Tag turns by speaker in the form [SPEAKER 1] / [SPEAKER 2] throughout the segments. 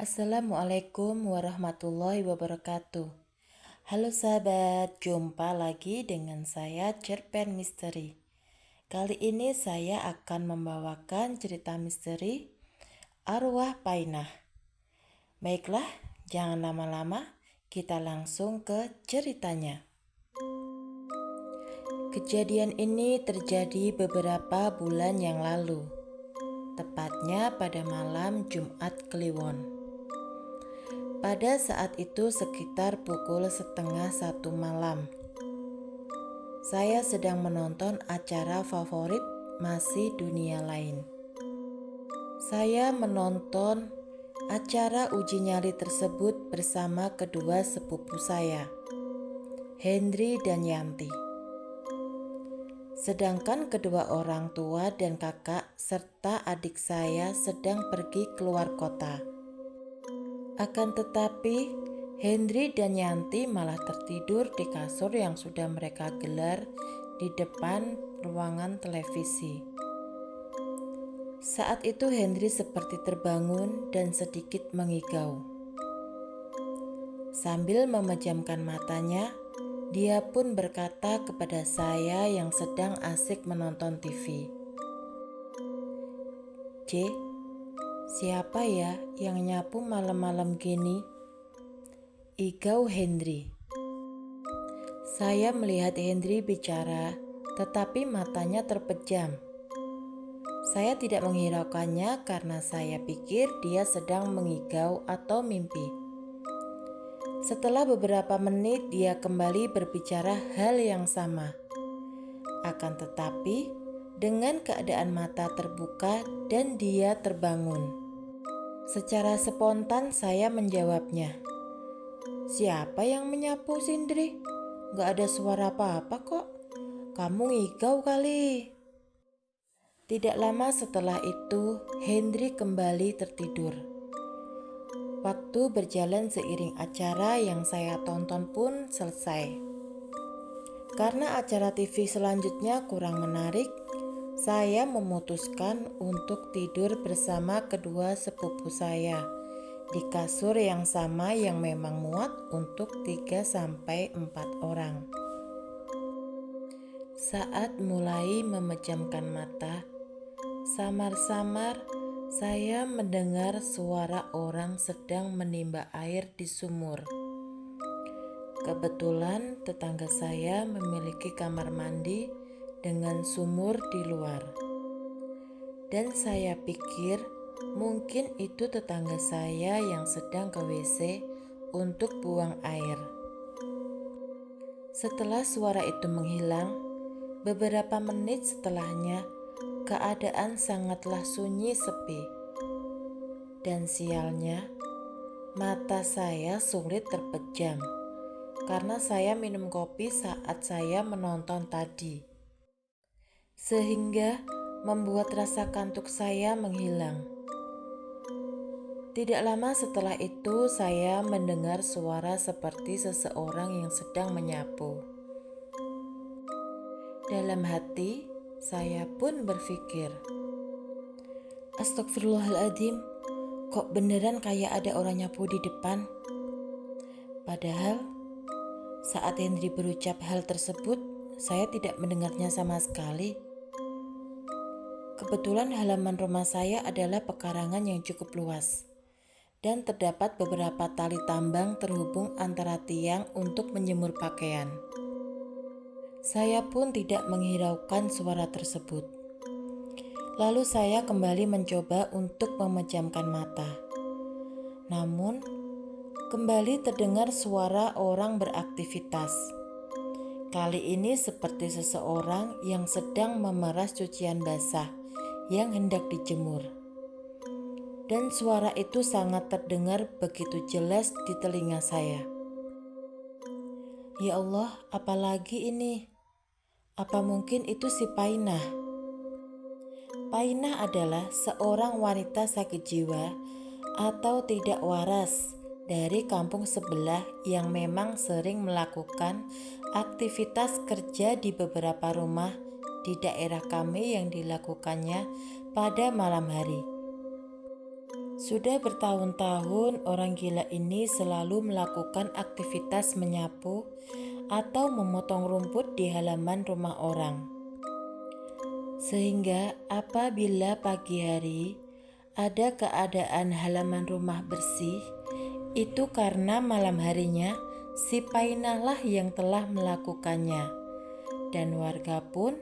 [SPEAKER 1] Assalamualaikum warahmatullahi wabarakatuh. Halo sahabat, jumpa lagi dengan saya Cerpen Misteri. Kali ini saya akan membawakan cerita misteri Arwah Painah. Baiklah, jangan lama-lama, kita langsung ke ceritanya. Kejadian ini terjadi beberapa bulan yang lalu, tepatnya pada malam Jumat Kliwon. Pada saat itu sekitar pukul 12:30 malam. Saya sedang menonton acara favorit Masih Dunia Lain. Saya menonton acara uji nyali tersebut bersama kedua sepupu saya, Hendri dan Yanti. Sedangkan kedua orang tua dan kakak serta adik saya sedang pergi keluar kota. Akan tetapi, Hendri dan Yanti malah tertidur di kasur yang sudah mereka gelar di depan ruangan televisi. Saat itu Hendri seperti terbangun dan sedikit mengigau. Sambil memejamkan matanya, dia pun berkata kepada saya yang sedang asik menonton TV. "J, siapa ya yang nyapu malam-malam gini?" Igau Hendri. Saya melihat Hendri bicara, tetapi matanya terpejam. Saya tidak menghiraukannya karena saya pikir dia sedang mengigau atau mimpi. Setelah beberapa menit dia kembali berbicara hal yang sama. Akan tetapi dengan keadaan mata terbuka dan dia terbangun. Secara spontan saya menjawabnya, "Siapa yang menyapu, Sindri? Gak ada suara apa-apa kok. Kamu ngigau kali." Tidak lama setelah itu, Hendri kembali tertidur. Waktu berjalan seiring acara yang saya tonton pun selesai. Karena acara TV selanjutnya kurang menarik, saya memutuskan untuk tidur bersama kedua sepupu saya di kasur yang sama yang memang muat untuk 3-4 orang. Saat mulai memejamkan mata, samar-samar saya mendengar suara orang sedang menimba air di sumur. Kebetulan tetangga saya memiliki kamar mandi dengan sumur di luar. Dan saya pikir mungkin itu tetangga saya yang sedang ke WC untuk buang air. Setelah suara itu menghilang, beberapa menit setelahnya, keadaan sangatlah sunyi sepi. Dan sialnya, mata saya sulit terpejam karena saya minum kopi saat saya menonton tadi. Sehingga membuat rasa kantuk saya menghilang. Tidak lama setelah itu saya mendengar suara seperti seseorang yang sedang menyapu. Dalam hati, saya pun berpikir, "Astagfirullahaladzim, kok beneran kayak ada orang nyapu di depan?" Padahal, saat Hendri berucap hal tersebut, saya tidak mendengarnya sama sekali. Kebetulan halaman rumah saya adalah pekarangan yang cukup luas, dan terdapat beberapa tali tambang terhubung antara tiang untuk menjemur pakaian. Saya pun tidak menghiraukan suara tersebut. Lalu saya kembali mencoba untuk memejamkan mata. Namun, kembali terdengar suara orang beraktivitas. Kali ini seperti seseorang yang sedang memeras cucian basah yang hendak dijemur. Dan suara itu sangat terdengar begitu jelas di telinga saya. Ya Allah, apalagi ini? Apa mungkin itu si Painah? Painah adalah seorang wanita sakit jiwa atau tidak waras dari kampung sebelah yang memang sering melakukan aktivitas kerja di beberapa rumah di daerah kami yang dilakukannya pada malam hari. Sudah bertahun-tahun orang gila ini selalu melakukan aktivitas menyapu atau memotong rumput di halaman rumah orang. Sehingga apabila pagi hari ada keadaan halaman rumah bersih, itu karena malam harinya si Painah lah yang telah melakukannya. Dan warga pun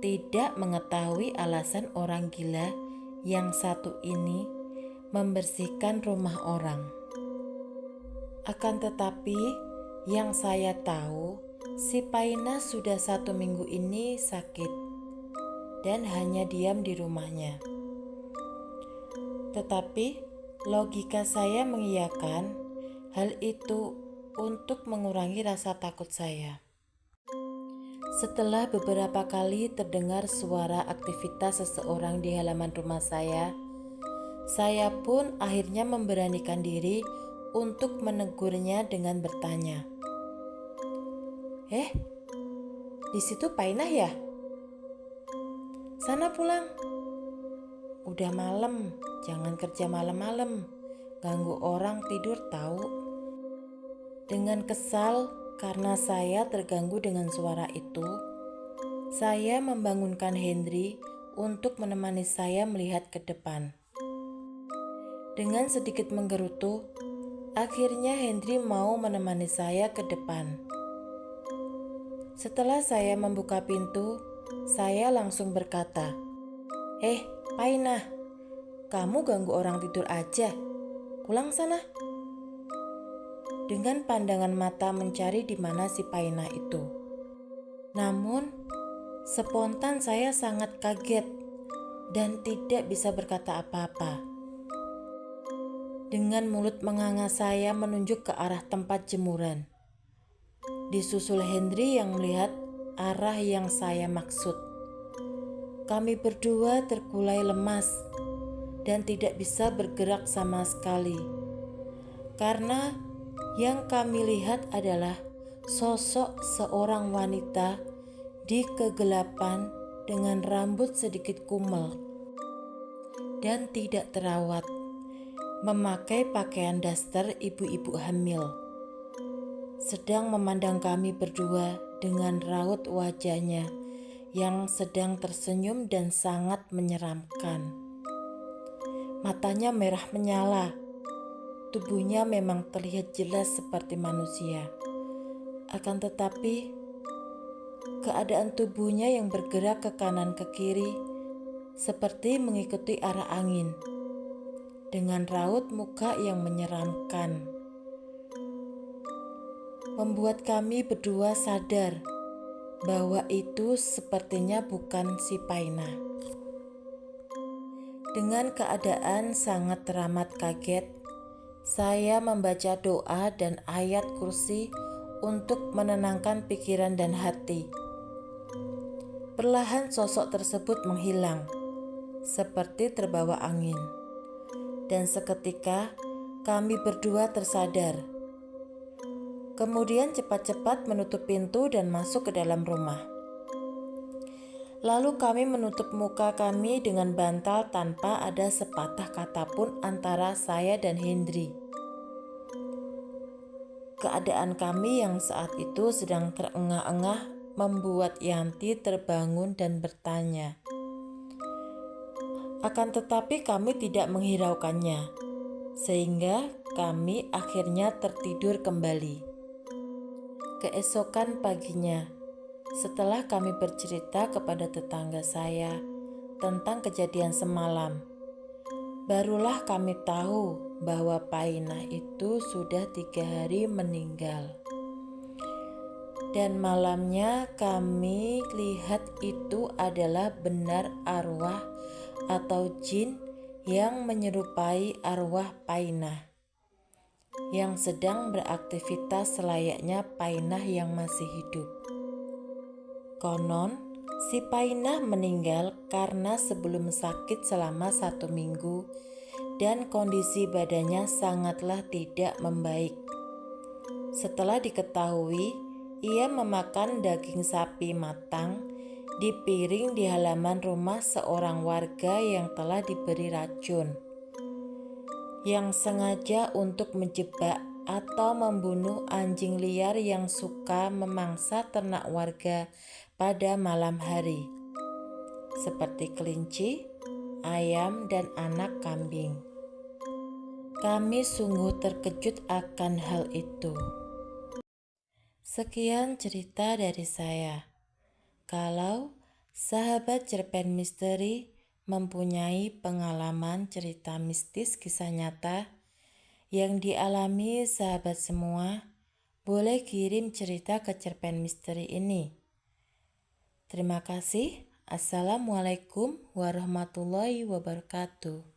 [SPEAKER 1] tidak mengetahui alasan orang gila yang satu ini membersihkan rumah orang. Akan tetapi yang saya tahu, si Painah sudah 1 minggu ini sakit dan hanya diam di rumahnya. Tetapi logika saya mengiyakan hal itu untuk mengurangi rasa takut saya. Setelah beberapa kali terdengar suara aktivitas seseorang di halaman rumah saya pun akhirnya memberanikan diri untuk menegurnya dengan bertanya, di situ Painah ya? Sana pulang. Udah malam, jangan kerja malam-malam, ganggu orang tidur tahu." Dengan kesal karena saya terganggu dengan suara itu, saya membangunkan Hendri untuk menemani saya melihat ke depan. Dengan sedikit menggerutu, akhirnya Hendri mau menemani saya ke depan. Setelah saya membuka pintu, saya langsung berkata, Painah, kamu ganggu orang tidur aja, pulang sana." Dengan pandangan mata mencari di mana si Painah itu. Namun, spontan saya sangat kaget dan tidak bisa berkata apa-apa. Dengan mulut menganga saya menunjuk ke arah tempat jemuran. Disusul Hendri yang melihat arah yang saya maksud. Kami berdua terkulai lemas dan tidak bisa bergerak sama sekali. Karena yang kami lihat adalah sosok seorang wanita di kegelapan dengan rambut sedikit kumel dan tidak terawat, memakai pakaian daster ibu-ibu hamil, sedang memandang kami berdua dengan raut wajahnya yang sedang tersenyum dan sangat menyeramkan. Matanya merah menyala, tubuhnya memang terlihat jelas seperti manusia. Akan tetapi, keadaan tubuhnya yang bergerak ke kanan ke kiri seperti mengikuti arah angin, dengan raut muka yang menyeramkan, membuat kami berdua sadar bahwa itu sepertinya bukan si Painah. Dengan keadaan sangat teramat kaget, saya membaca doa dan ayat kursi untuk menenangkan pikiran dan hati. Perlahan sosok tersebut menghilang, seperti terbawa angin. Dan seketika kami berdua tersadar. Kemudian cepat-cepat menutup pintu dan masuk ke dalam rumah. Lalu kami menutup muka kami dengan bantal tanpa ada sepatah kata pun antara saya dan Hendri. Keadaan kami yang saat itu sedang terengah-engah membuat Yanti terbangun dan bertanya. Akan tetapi kami tidak menghiraukannya, sehingga kami akhirnya tertidur kembali. Keesokan paginya, setelah kami bercerita kepada tetangga saya tentang kejadian semalam, barulah kami tahu bahwa Painah itu sudah 3 hari meninggal. Dan malamnya kami lihat itu adalah benar arwah atau jin yang menyerupai arwah Painah, yang sedang beraktivitas selayaknya Painah yang masih hidup. Konon, si Painah meninggal karena sebelum sakit selama 1 minggu dan kondisi badannya sangatlah tidak membaik. Setelah diketahui, ia memakan daging sapi matang di piring di halaman rumah seorang warga yang telah diberi racun. yang sengaja untuk menjebak atau membunuh anjing liar yang suka memangsa ternak warga pada malam hari, seperti kelinci, ayam, dan anak kambing. Kami sungguh terkejut akan hal itu. Sekian cerita dari saya. Kalau sahabat cerpen misteri mempunyai pengalaman cerita mistis kisah nyata yang dialami sahabat semua, boleh kirim cerita ke cerpen misteri ini. Terima kasih. Assalamualaikum warahmatullahi wabarakatuh.